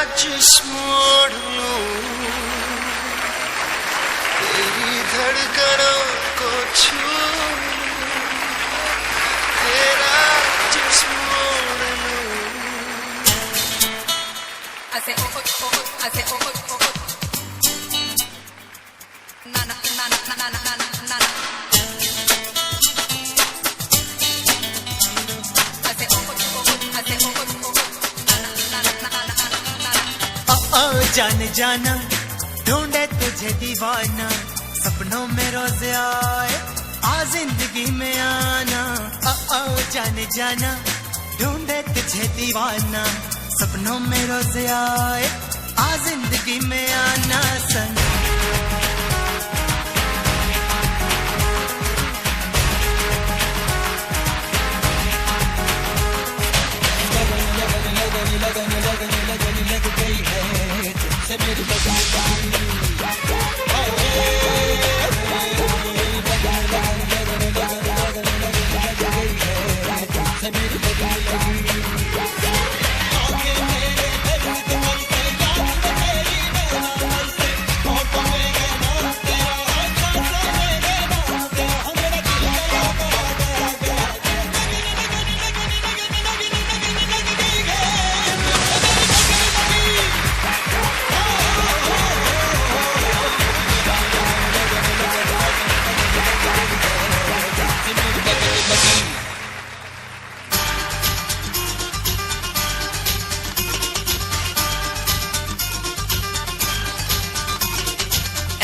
जिस्म ओढ़ लूं, तेरी धड़कनों को छू, तेरा जिस्म ओढ़ लूं। I say oh oh oh, I say oh oh oh, na na na na na na na na na. I say oh oh oh, I say oh oh oh, na na na na na na na. ओ जान जाना ढूंढे तुझे दीवाना, सपनों में रोज आए आ जिंदगी में आना। ओ जान जाना ढूंढे तुझे दीवाना, सपनों में रोज आए आ जिंदगी में आना। संग लग गई है तुझसे मेरी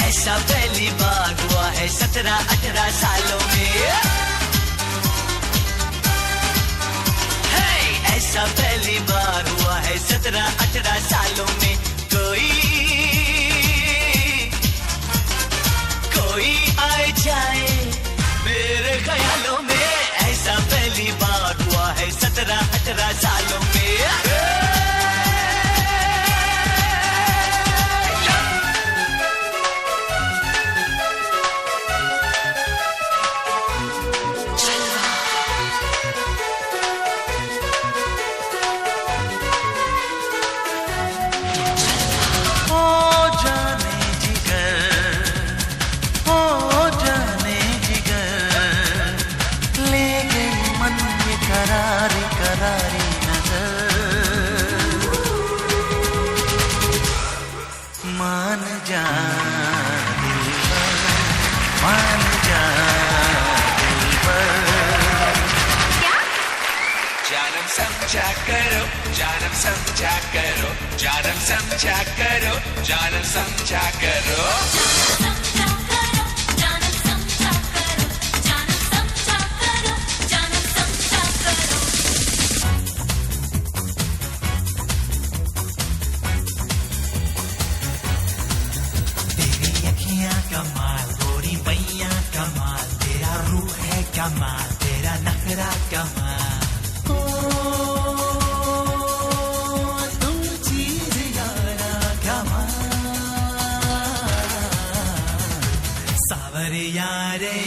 ऐसा पहली बार हुआ है 17-18 सालों में। ऐसा पहली बार हुआ है 17-18 सालों में। कोई आए जाए मेरे ख्यालों में। ऐसा पहली बार हुआ है 17-18 सालों में। करारी नजर मान जा दिलबर, मान जा दिलबर। जानम समझा करो, जानम समझा करो, जानम समझा करो, जानम समझा करो। कमाल गोरी बैया कमाल, तेरा रूह है कमाल, तेरा नखरा कमाल। तू चीज यारा कमाल, सावरिया रे